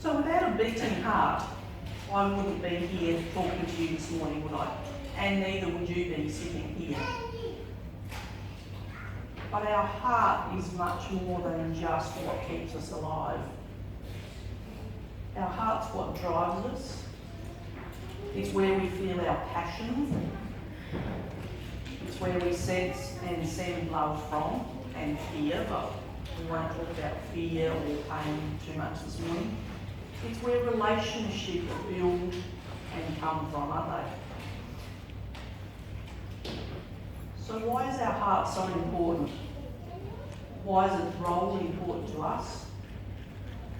So without a beating heart, I wouldn't be here talking to you this morning, would I? And neither would you be sitting here. But our heart is much more than just what keeps us alive. Our heart's what drives us. It's where we feel our passion. It's where we sense and send love from, and fear, but we won't talk about fear or pain too much this morning. It's where relationships build and come from, aren't they? So why is our heart so important? Why is its role important to us?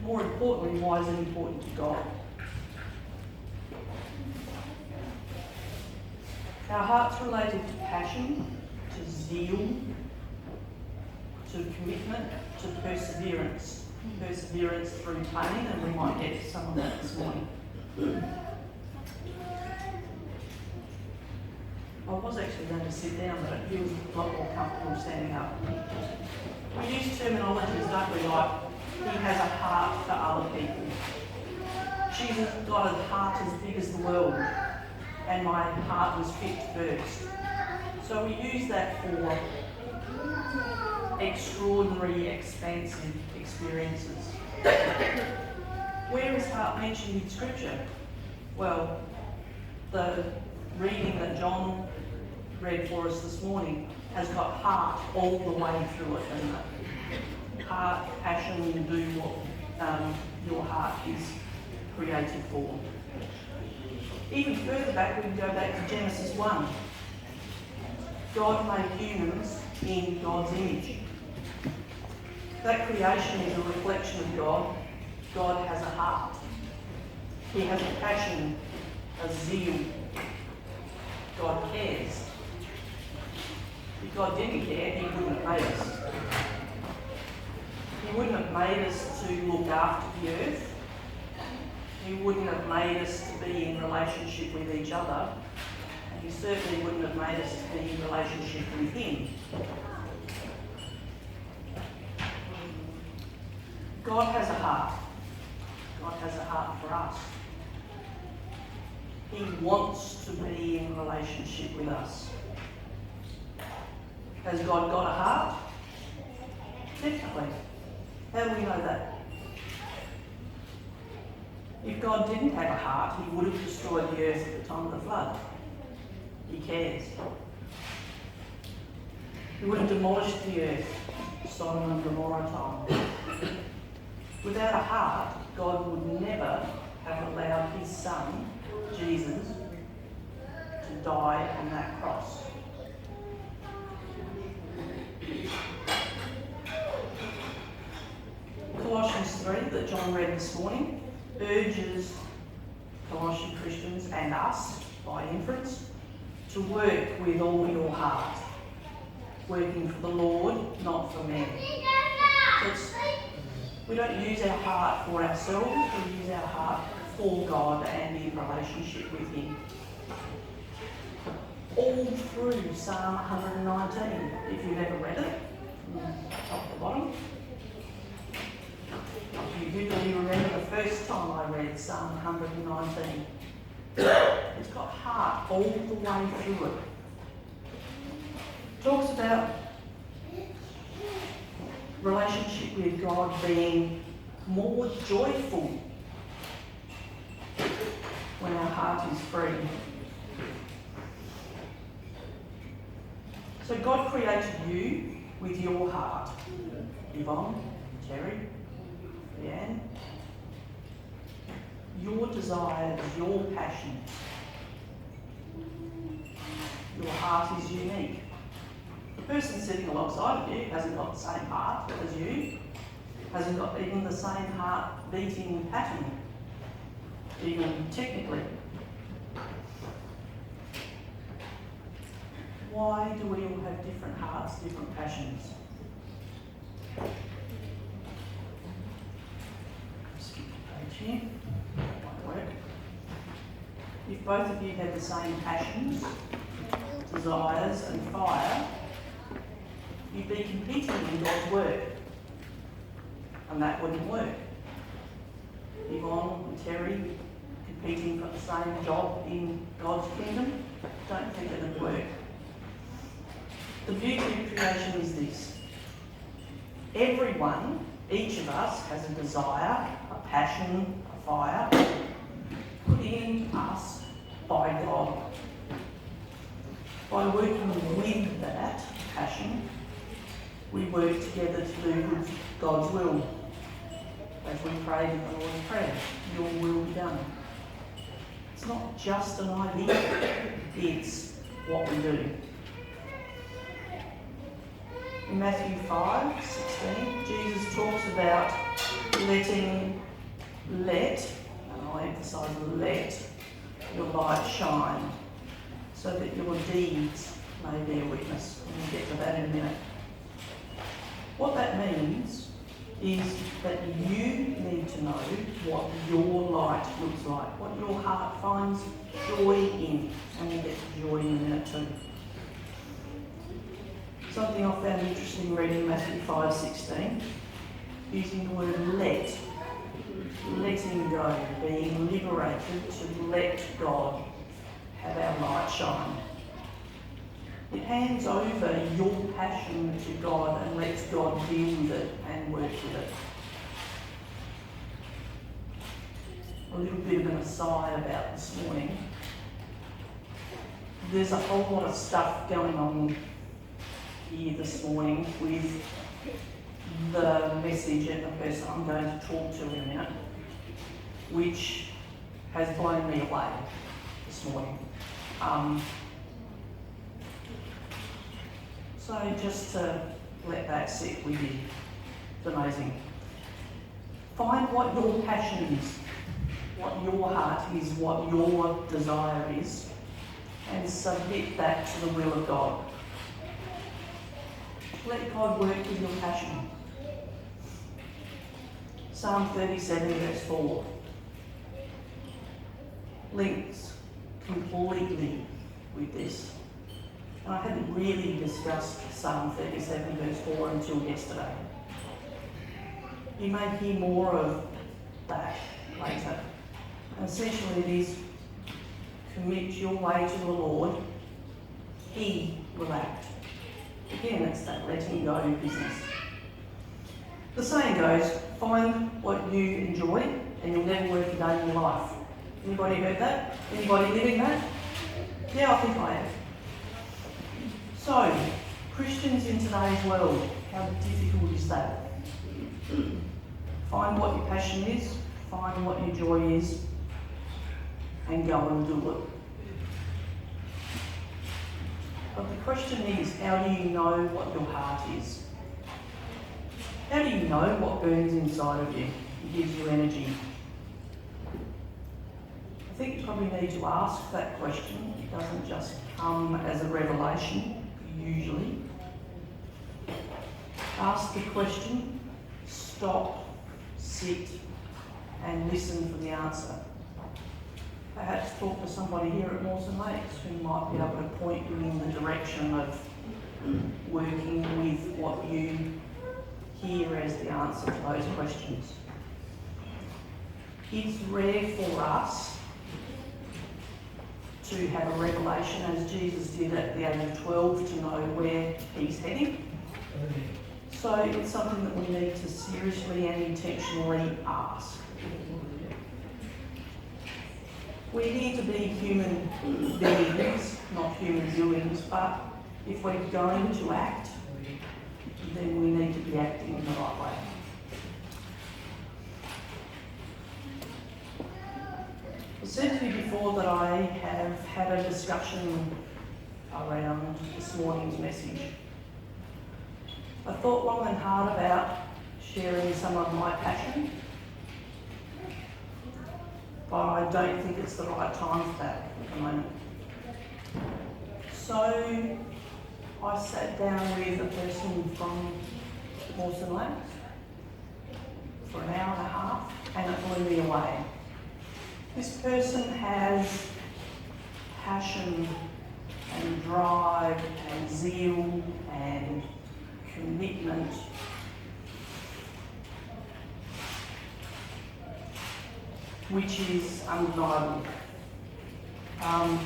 More importantly, why is it important to God? Our heart's related to passion, to zeal, to commitment, to perseverance. Perseverance through pain, and we might get to some of that this morning. I was actually going to sit down, but it feels a lot more comfortable standing up. We use terminologies, don't we, like, he has a heart for other people. Jesus got a heart as big as the world, and my heart was fit first. So we use that for extraordinary, expansive experiences. Where is heart mentioned in Scripture? Well, the reading that John read for us this morning has got heart all the way through it, hasn't it? Heart, passion, do what your heart is created for. Even further back, we can go back to Genesis 1. God made humans in God's image. That creation is a reflection of God. God has a heart. He has a passion, a zeal. God cares. If God didn't care, he wouldn't have made us. He wouldn't have made us to look after the earth. He wouldn't have made us to be in relationship with each other. And he certainly wouldn't have made us to be in relationship with him. God has a heart. God has a heart for us. He wants to be in relationship with us. Has God got a heart? Definitely. How do we know that? If God didn't have a heart, he would have destroyed the earth at the time of the flood. He cares. He would have demolished the earth, Sodom and Gomorrah time. Without a heart, God would never have allowed his son, Jesus, to die on that cross. Colossians 3 that John read this morning urges Colossian Christians and us, by inference, to work with all your heart, working for the Lord, not for men. We don't use our heart for ourselves, we use our heart for God and in relationship with him. All through Psalm 119, if you've ever read it, top to bottom. You vividly remember the first time I read Psalm 119. It's got heart all the way through it. Talks about relationship with God being more joyful when our heart is free. So God created you with your heart. Yvonne, Terry, Leanne. Your desires, your passions. Your heart is unique. The person sitting alongside of you hasn't got the same heart as you, hasn't got even the same heart beating pattern, even technically. Why do we all have different hearts, different passions? Skip the page here. Might work. If both of you had the same passions, desires and fire, you'd be competing in God's work. And that wouldn't work. Yvonne John and Terry competing for the same job in God's kingdom? Don't think it would work. The beauty of creation is this. Everyone, each of us, has a desire, a passion, a fire, put in us by God. By working with that passion, we work together to do God's will. As we prayed in the Lord's Prayer, your will be done. It's not just an idea, it's what we do. In Matthew 5:16, Jesus talks about let, and I emphasise let, your light shine, so that your deeds may bear witness. And we'll get to that in a minute. What that means is that you need to know what your light looks like, what your heart finds joy in, and we'll get to joy in a minute too. Something I found interesting reading Matthew 5:16, using the word letting go, being liberated to let God have our light shine. It hands over your passion to God and lets God deal with it and work with it. A little bit of an aside about this morning. There's a whole lot of stuff going on here this morning with the message and the person I'm going to talk to in a minute, which has blown me away this morning. So just to let that sit with you, it's amazing. Find what your passion is, what your heart is, what your desire is, and submit that to the will of God. Let God work with your passion. Psalm 37 verse 4 links completely with this. And I hadn't really discussed Psalm 37 verse 4 until yesterday. You may hear more of that later. And essentially it is, commit your way to the Lord, He will act. Again, it's that letting go business. The saying goes, find what you enjoy and you'll never work a day in your life. Anybody heard that? Anybody living that? Yeah, I think I have. So, Christians in today's world, how difficult is that? Find what your passion is, find what your joy is, and go and do it. But the question is, how do you know what your heart is? How do you know what burns inside of you and gives you energy? I think you probably need to ask that question. It doesn't just come as a revelation. Usually. Ask the question, stop, sit, and listen for the answer. Perhaps talk to somebody here at Mawson Lakes who might be able to point you in the direction of working with what you hear as the answer to those questions. It's rare for us to have a revelation, as Jesus did at the age of 12, to know where He's heading. So it's something that we need to seriously and intentionally ask. We're here to be human beings, not human doings, but if we're going to act, then we need to be acting in the right way. I said to you before that I have had a discussion around this morning's message. I thought long and hard about sharing some of my passion, but I don't think it's the right time for that at the moment. So I sat down with a person from Mawson Lakes for an hour and a half, and it blew me away. This person has passion and drive and zeal and commitment. which is undeniable. I'm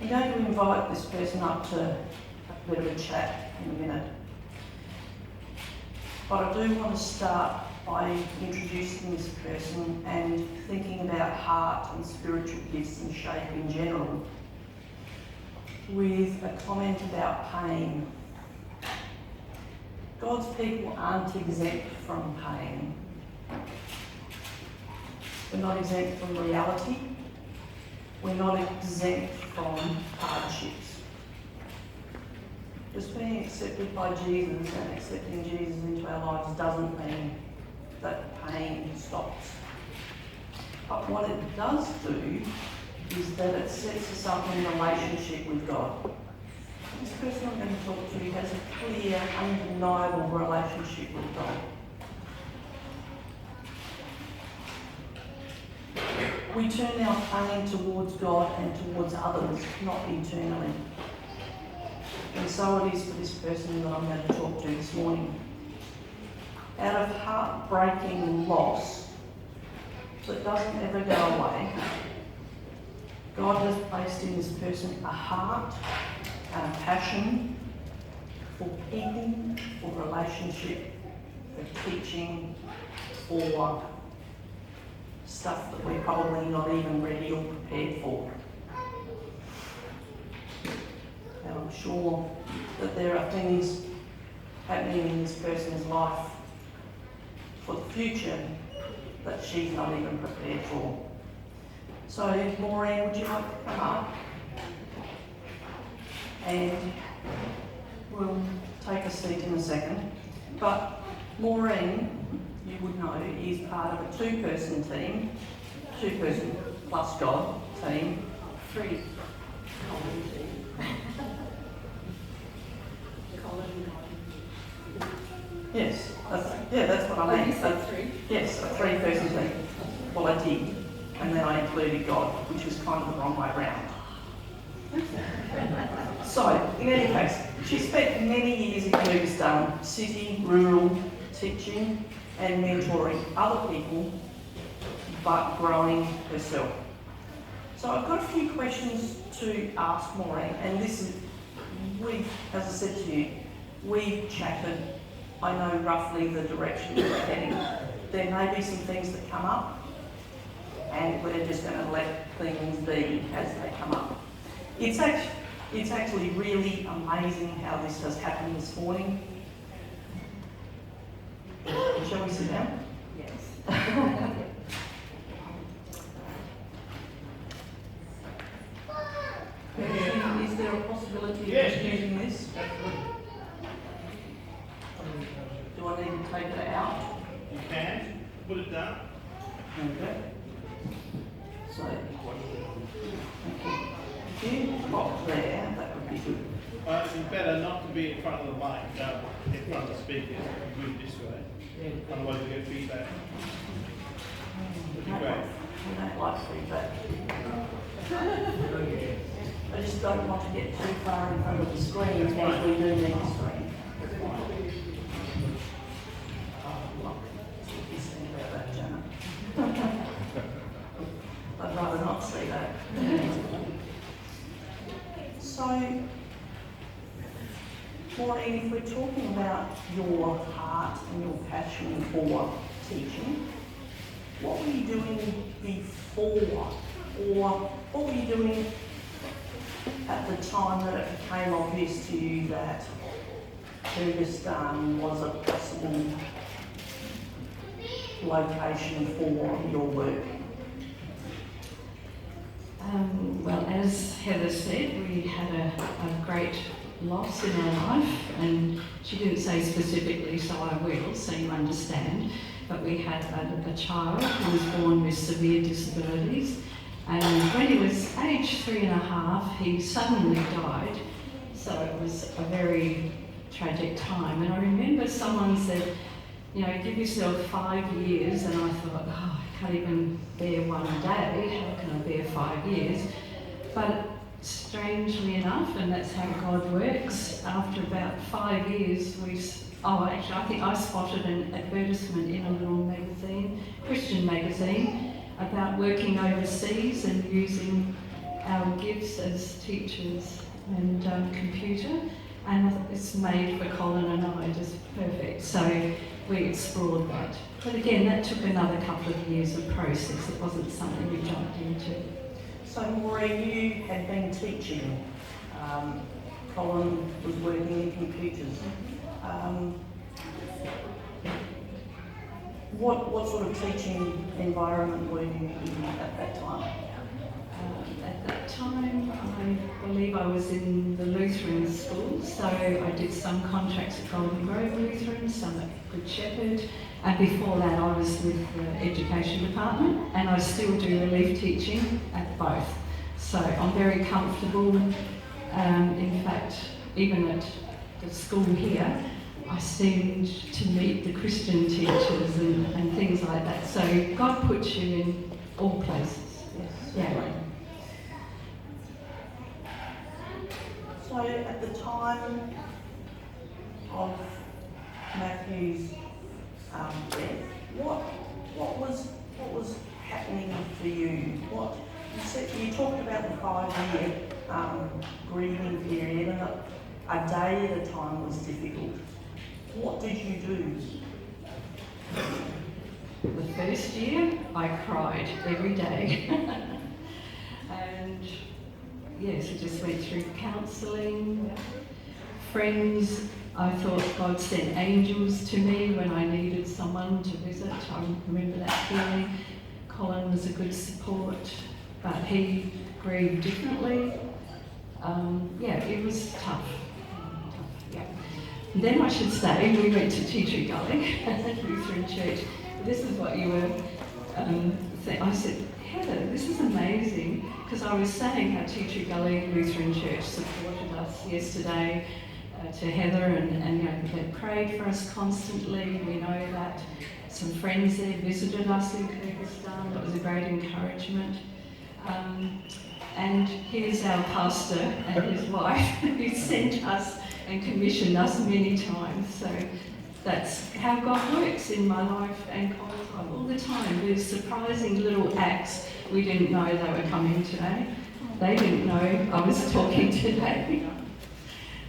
going to invite this person up to a bit of a chat in a minute. But I do want to start by introducing this person and thinking about heart and spiritual gifts and shape in general with a comment about pain. God's people aren't exempt from pain. We're not exempt from reality. We're not exempt from hardships. Just being accepted by Jesus and accepting Jesus into our lives doesn't mean that pain stops. But what it does do is that it sets us up in relationship with God. This person I'm going to talk to has a clear, undeniable relationship with God. We turn our pain towards God and towards others, not eternally. And so it is for this person that I'm going to talk to this morning. Out of heartbreaking loss that doesn't ever go away, God has placed in this person a heart and a passion for people, for relationship, for teaching, for stuff that we're probably not even ready or prepared for. And I'm sure that there are things happening in this person's life for the future that she's not even prepared for. So, Maureen, would you like to come up? And we'll take a seat in a second. But Maureen, you would know, is part of a two-person team, two-person plus God team, three. Yes, that's what I meant. Yes, a three-person team. Well, I did, and then I included God, which was kind of the wrong way around. So, in any case, she spent many years in Kyrgyzstan, city, rural, teaching and mentoring other people, but growing herself. So I've got a few questions to ask Maureen, and this is, as I said to you, we've chatted. I know roughly the direction we're heading. There may be some things that come up, and we're just going to let things be as they come up. It's actually really amazing how this has happened this morning. Shall we sit down? Yes. Is there a possibility of just using this? Do I need to take it out? You can. Put it down. Okay. So, if you pop there, that would be good. It's better not to be in front of the mic, in front of the speakers. Move this way. Otherwise you get feedback. Would be great. I don't like feedback. I just don't want to get too far in front of the screen as we do need the screen. I'd rather not see that. So, Maureen, if we're talking about your heart and your passion for teaching, what were you doing before? Or what were you doing at the time that it became obvious to you that Kyrgyzstan was a possible location for your work? Well, as Heather said, we had a great loss in our life, and she didn't say specifically, so I will, so you understand. But we had a child who was born with severe disabilities, and when he was aged 3.5, he suddenly died. So it was a very tragic time. And I remember someone said, you know, give yourself 5 years, and I thought, oh, I can't even bear one day, how can I bear 5 years? But strangely enough, and that's how God works, after about 5 years, I think I spotted an advertisement in a little magazine, Christian magazine, about working overseas and using our gifts as teachers and computer, and it's made for Colin and I just perfect. So we explored that. But again, that took another couple of years of process. It wasn't something we jumped into. So Maureen, you had been teaching. Colin was working in computers. What sort of teaching environment were you in at that time? At that time, I believe I was in the Lutheran school, so I did some contracts at Golden Grove Lutheran, some at Good Shepherd, and before that I was with the Education Department, and I still do relief teaching at both. So I'm very comfortable. In fact, even at the school here, I seemed to meet the Christian teachers and things like that. So God puts you in all places. Yes. Yeah. So at the time of Matthew's death, what was happening for you? You talked about the 5-year grieving period, and a day at a time was difficult. What did you do? The first year, I cried every day. And yes, I just went through counselling, friends. I thought God sent angels to me when I needed someone to visit. I remember that feeling. Colin was a good support, but he grieved differently. It was tough. Yeah. And then I should say, we went to Tea Tree Gully Lutheran Church. This is what you were saying. I said, Heather, this is amazing, because I was saying how Tea Tree Gully Lutheran Church supported us yesterday to Heather, and they prayed for us constantly. We know that some friends there visited us in Kyrgyzstan. That was a great encouragement. And here's our pastor and his wife who sent us and commissioned us many times. So that's how God works in my life and Colin's life all the time. There's surprising little acts. We didn't know they were coming today. They didn't know I was talking today.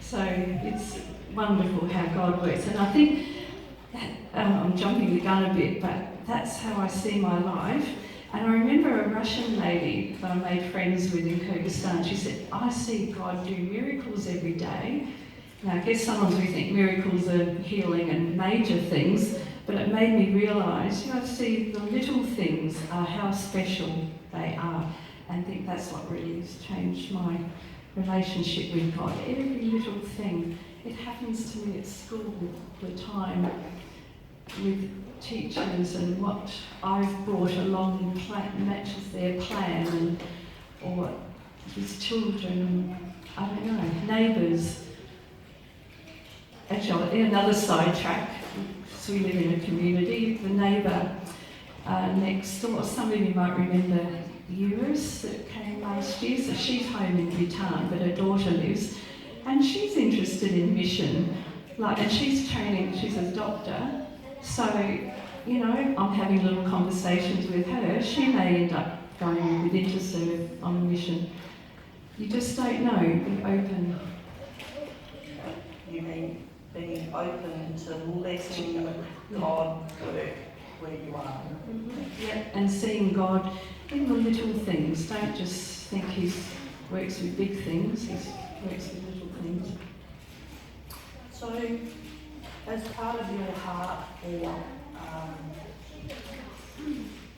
So it's wonderful how God works. And I think that, I'm jumping the gun a bit, but that's how I see my life. And I remember a Russian lady that I made friends with in Kyrgyzstan. She said, I see God do miracles every day. Now, I guess sometimes we think miracles are healing and major things, but it made me realise, I see the little things are how special they are. And I think that's what really has changed my relationship with God. Every little thing. It happens to me at school all the time with teachers, and what I've brought along matches their plan, or with children, I don't know, neighbours. Actually, another sidetrack, so we live in a community. The neighbour next door, some of you might remember Eurus that came last year, so she's home in Bhutan, but her daughter lives, and she's interested in mission, and she's training, she's a doctor, so, I'm having little conversations with her. She may end up going with Interserve on a mission. You just don't know. Be open. You mean being open to letting God work where you are? Mm-hmm. Yeah, and seeing God in the little things. Don't just think He works with big things. He works with little things. So, as part of your heart for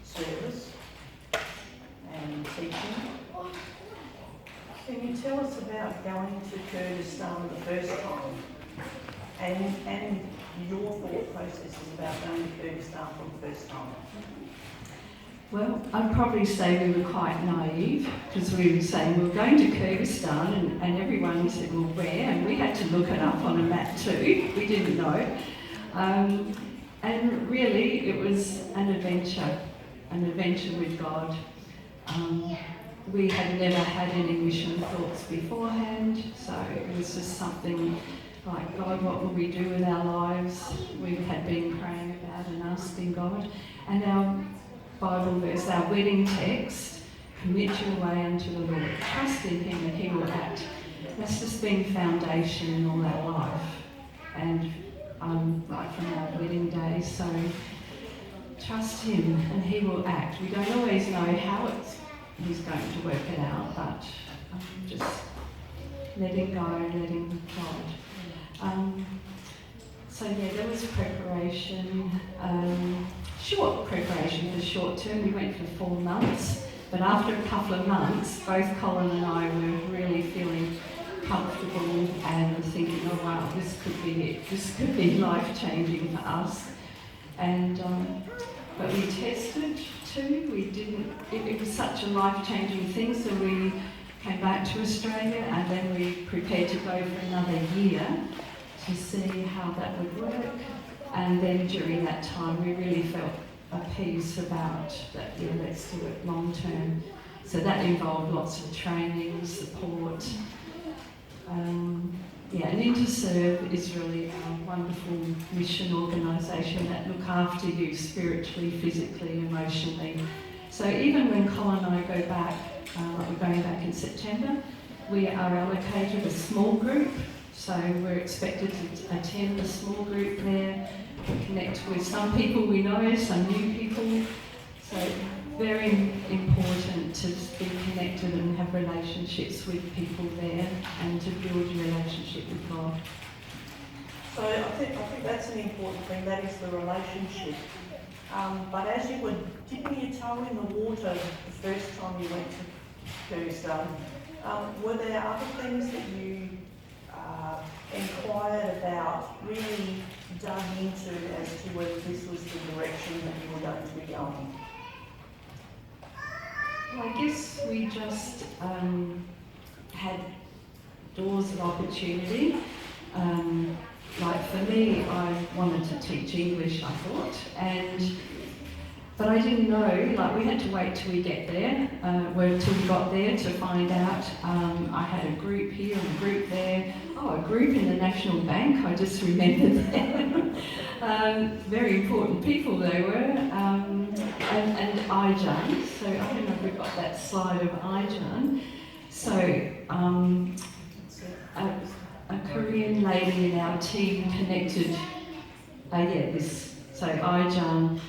service and teaching, can you tell us about going to Kyrgyzstan the first time and your thought processes about going to Kyrgyzstan for the first time? Well, I'd probably say we were quite naive, because we were saying we were going to Kyrgyzstan, and everyone said, well, where? And we had to look it up on a map too. We didn't know. And really, it was an adventure with God. we had never had any mission thoughts beforehand, so it was just something like, God, what will we do with our lives? We had been praying about and asking God. And our Bible verse, our wedding text, commit your way unto the Lord. Trust in Him and He will act. That's just been foundation in all our life. And right from our wedding day, so trust Him and He will act. We don't always know how He's going to work it out, but just letting go, letting God. So yeah, there was preparation, short preparation for short term. We went for 4 months, but after a couple of months, both Colin and I were really feeling comfortable and thinking, oh wow, this could be it. This could be life-changing for us. And but we tested too. We didn't. It was such a life-changing thing, so we came back to Australia and then we prepared to go for another year to see how that would work. And then during that time, we really felt a peace about that. Yeah, let's do it long term. So that involved lots of training, support. And Interserve is really a wonderful mission organisation that look after you spiritually, physically, emotionally. So even when Colin and I go back, like we're going back in September, we are allocated a small group. So we're expected to attend a small group there, connect with some people we know, some new people. So very important to be connected and have relationships with people there and to build a relationship with God. So I think that's an important thing, that is the relationship. But as you were dipping your toe in the water the first time you went to Kyrgyzstan, were there other things that you inquired about, really dug into as to whether this was the direction that you were going to be going? I guess we just had doors of opportunity. Like for me, I wanted to teach English, I thought, but I didn't know, like we had to wait till we get there, till we got there to find out. I had a group here and a group there. Oh, a group in the National Bank, I just remembered them. Very important people they were. And Ijan, so I don't know if we've got that slide of Ijan. So a Korean lady in our team connected, so Ijan,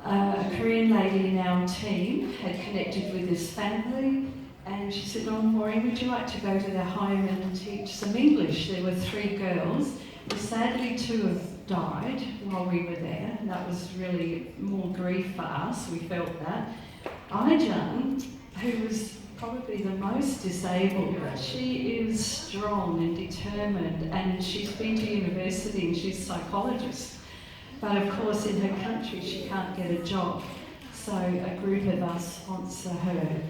a Korean lady in our team had connected with this family, and she said, oh, Maureen, would you like to go to their home and teach some English? There were 3 girls. Sadly, 2 have died while we were there, and that was really more grief for us, we felt that. Ijan, who was probably the most disabled, but she is strong and determined, and she's been to university and she's a psychologist. But of course in her country she can't get a job, so a group of us sponsor her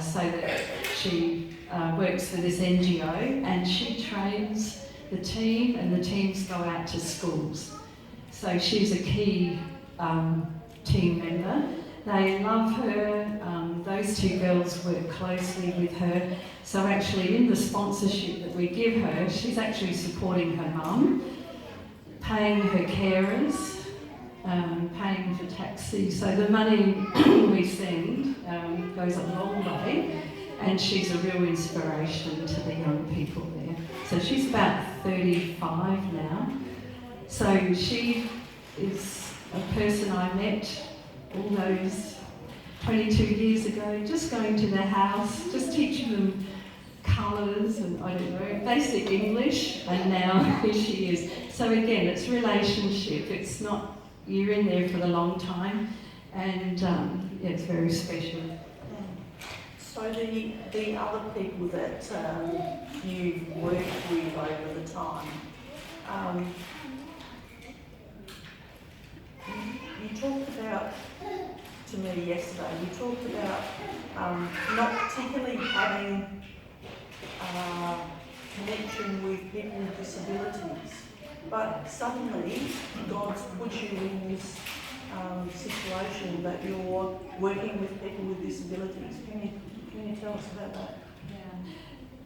so that she works for this NGO, and she trains the team and the teams go out to schools. So she's a key team member. They love her. Those 2 girls work closely with her. So actually in the sponsorship that we give her, she's actually supporting her mum, paying her carers, paying for taxi. So the money we send goes a long way, and she's a real inspiration to the young people there. So she's about 35 now. So she is a person I met all those 22 years ago, just going to their house, just teaching them colours and, I don't know, basic English, and now here she is. So again, it's relationship. It's not, you're in there for the long time, and it's very special. So the other people that you've worked with over the time, you talked about, to me yesterday, you talked about not particularly having connection with people with disabilities, but suddenly God's put you in this situation that you're working with people with disabilities. Can you Can you tell us about that?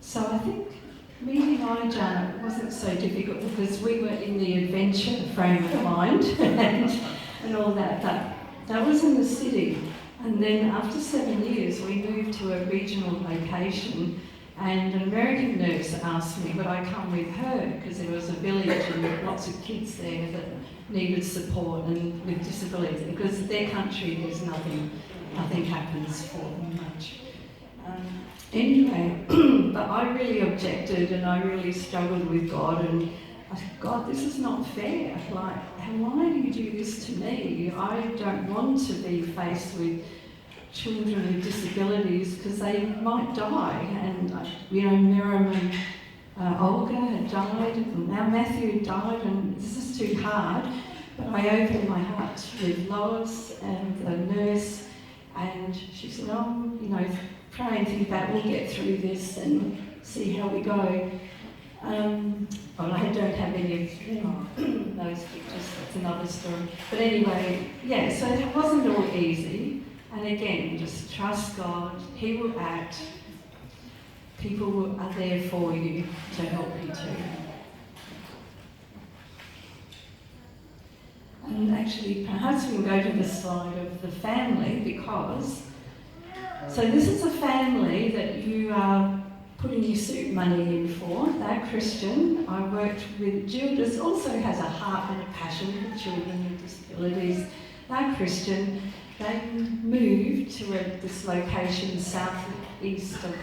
So I think meeting Ija wasn't so difficult because we were in the adventure frame of mind and all that. But that was in the city. And then after 7 years, we moved to a regional location, and an American nurse asked me would I come with her because there was a village and lots of kids there that needed support and with disabilities, because their country there's nothing happens for them much. Anyway, but I really objected and I really struggled with God, and I said, God, this is not fair. Like, why do you do this to me? I don't want to be faced with children with disabilities because they might die. And, Miriam and Olga had died, and now Matthew had died, and this is too hard. But I opened my heart with Lois and the nurse, and she said, pray and think about, we'll get through this and see how we go. I don't have any of those pictures, that's another story. But anyway, so it wasn't all easy. And again, just trust God, He will act. People are there for you to help you too. And actually, perhaps we can go to the slide of the family, because so this is a family that you are putting your soup money in for. They're Christian. I worked with Gildas, also has a heart and a passion for children with disabilities. They're Christian. They moved to this location southwest of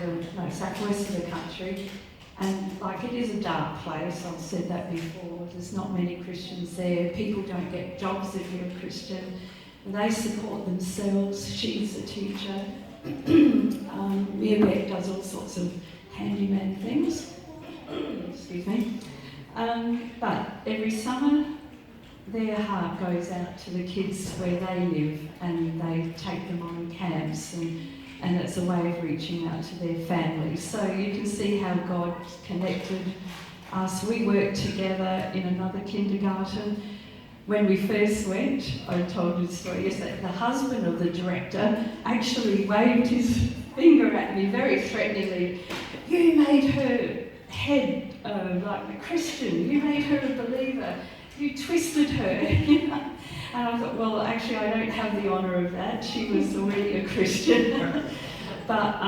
the country, and it is a dark place. I've said that before. There's not many Christians there. People don't get jobs if you're a Christian. And they support themselves. She's a teacher. Eckert does all sorts of handyman things. Excuse me. But every summer, their heart goes out to the kids where they live, and they take them on camps, and it's a way of reaching out to their families. So you can see how God connected us. We worked together in another kindergarten. When we first went, I told you the story yesterday, the husband of the director actually waved his finger at me very threateningly. You made her head like a Christian, you made her a believer, you twisted her. And I thought, well, actually I don't have the honour of that. She was already a Christian. But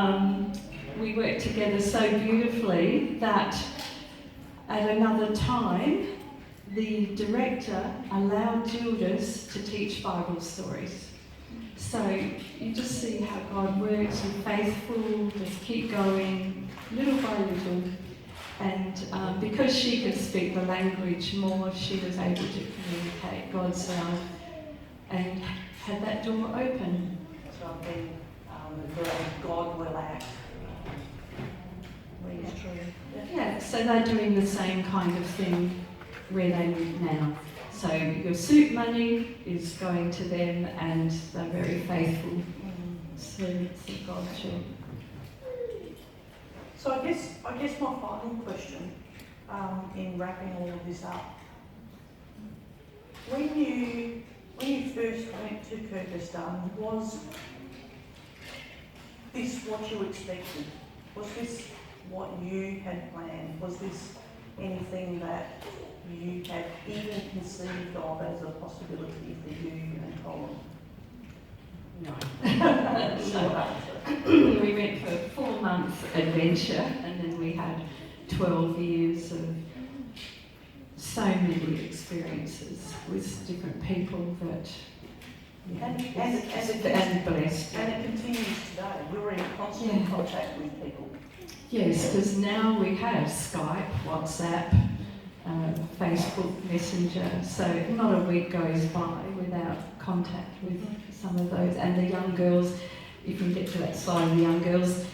we worked together so beautifully that at another time, the director allowed Gildas to teach Bible stories. So you just see how God works, and faithful, just keep going, little by little. And because she could speak the language more, she was able to communicate God's love and had that door open. So I think God will act. It's true. Yeah, so they're doing the same kind of thing where they live now. So your soup money is going to them, and they're very faithful servants of God too. So I guess my final question, in wrapping all of this up, when you first went to Kyrgyzstan, was this what you expected? Was this what you had planned? Was this anything that you had even conceived of as a possibility for you and Colin? No. We went for a 4-month adventure, and then we had 12 years of so many experiences with different people that and blessed. And it continues today. You're in constant contact with people. Yes, because now we have Skype, WhatsApp, Facebook Messenger, so not a week goes by without contact with some of those. And the young girls, if we get to that slide, the young girls,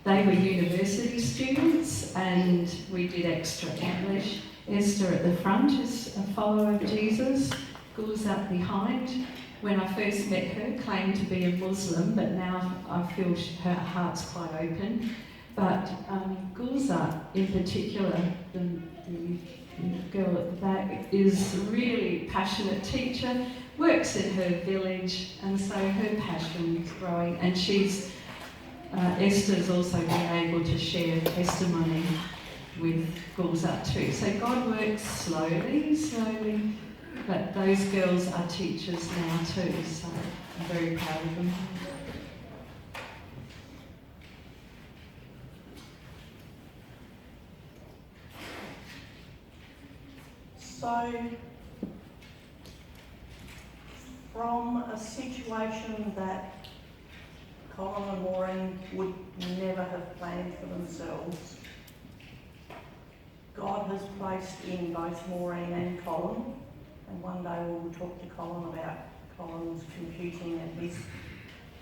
they were university students, and we did extra English. Esther at the front is a follower of Jesus, Gulzat behind. When I first met her, claimed to be a Muslim, but now I feel her heart's quite open. But Gulzat in particular, the girl at the back, is a really passionate teacher, works in her village, and so her passion is growing, and she's Esther's also been able to share testimony with Gulzar too. So God works slowly, but those girls are teachers now too, so I'm very proud of them. So, from a situation that Colin and Maureen would never have planned for themselves, God has placed in both Maureen and Colin, and one day we'll talk to Colin about Colin's computing and his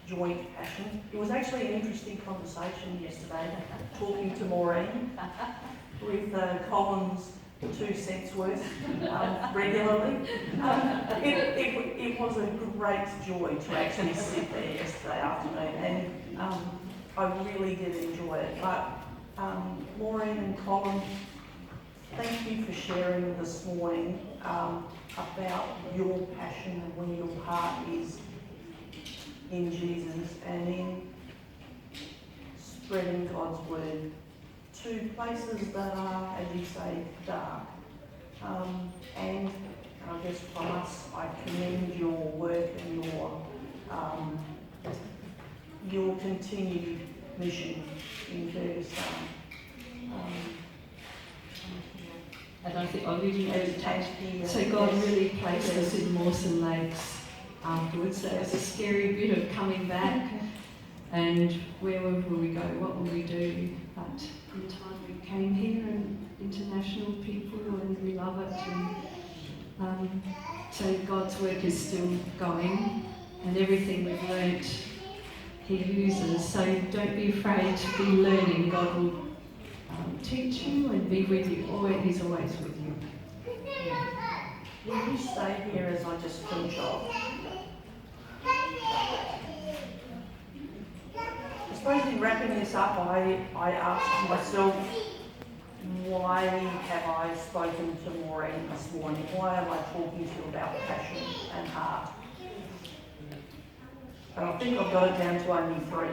joint passion. It was actually an interesting conversation yesterday, talking to Maureen with Colin's 2 cents worth regularly. It was a great joy to actually sit there yesterday afternoon, and I really did enjoy it. But Maureen and Colin, thank you for sharing this morning about your passion and where your heart is in Jesus and in spreading God's word to places that are, as you say, dark. And I guess from us, I commend your work and your continued mission in Kyrgyzstan. And I think I really And need to touch. here, So God yes, really placed yes. us in Mawson Lakes afterwards. So it was a scary bit of coming back and where will we go, what will we do? But in time we came here and international people and we love it. And so God's work is still going and everything we've learnt He uses. So don't be afraid to be learning. God will teach you and be with you. He's always with you. Will you stay here as I just finish off? I suppose in wrapping this up, I asked myself, why have I spoken to Maureen this morning? Why am I talking to you about passion and heart? And I think I've got it down to only 3.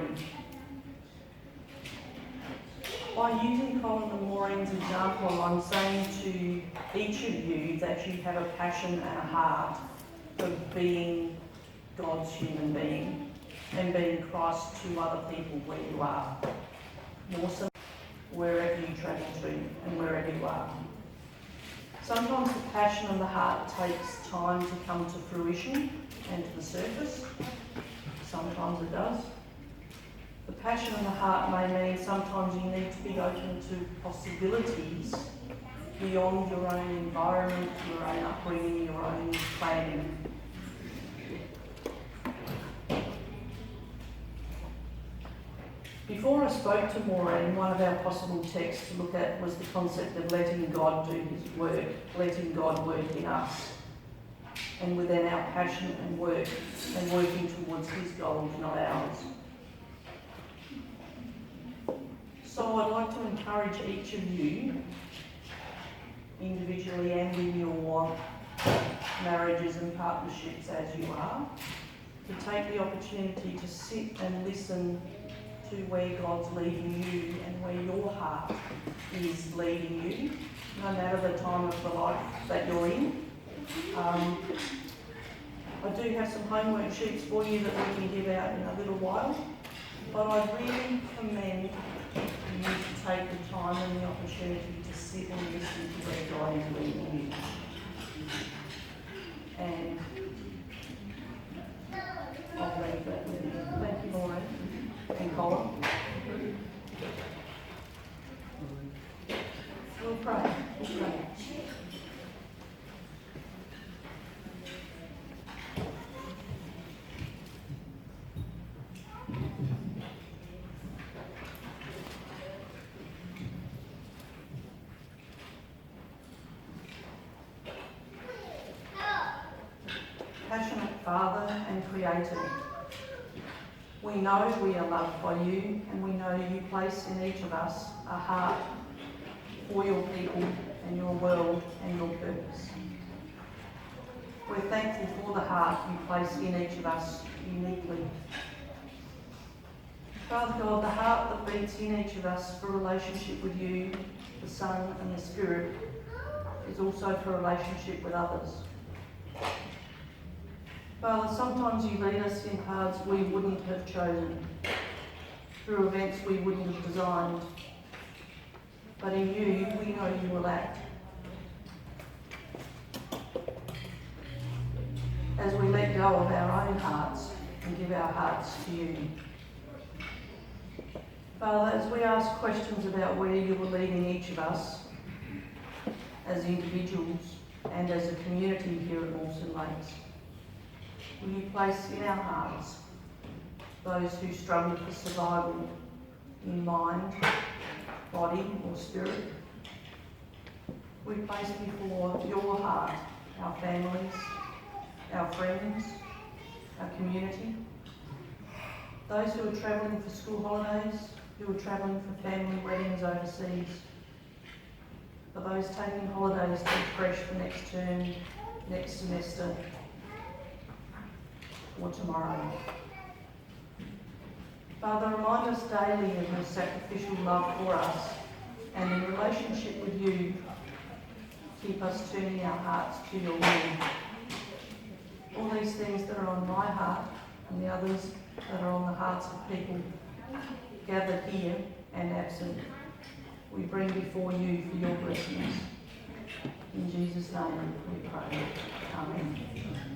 By using Colin and Maureen's example, I'm saying to each of you that you have a passion and a heart for being God's human being and being Christ to other people where you are. More so wherever you travel to and wherever you are. Sometimes the passion and the heart takes time to come to fruition and to the surface. Sometimes it does. The passion and the heart may mean sometimes you need to be open to possibilities beyond your own environment, your own upbringing, your own planning. Before I spoke to Maureen, one of our possible texts to look at was the concept of letting God do His work, letting God work in us, and within our passion and work, and working towards His goals, not ours. So I'd like to encourage each of you, individually and in your marriages and partnerships as you are, to take the opportunity to sit and listen to where God's leading you and where your heart is leading you, no matter the time of the life that you're in. I do have some homework sheets for you that we can give out in a little while, but I really commend you to take the time and the opportunity to sit and listen to where God is leading you. And I'll leave that with you. Thank you, Maureen and Colin. We'll pray. We'll pray. Passionate Father and Creator, we know we are loved by you, and we know you place in each of us a heart for your people and your world and your purpose. We're thankful for the heart you place in each of us uniquely. Father God, the heart that beats in each of us for relationship with you, the Son and the Spirit, is also for relationship with others. Father, sometimes you lead us in paths we wouldn't have chosen, through events we wouldn't have designed. But in you, we know you will act. As we let go of our own hearts and give our hearts to you. Father, as we ask questions about where you are leading each of us, as individuals and as a community here at Mawson Lakes, will you place in our hearts those who struggle for survival in mind, body or spirit? We place before your heart our families, our friends, our community, those who are travelling for school holidays, who are travelling for family weddings overseas, for those taking holidays to refresh for next term, next semester, or tomorrow. Father, remind us daily of your sacrificial love for us, and in relationship with you, keep us turning our hearts to your will. All these things that are on my heart and the others that are on the hearts of people gathered here and absent, we bring before you for your blessings. In Jesus' name we pray. Amen.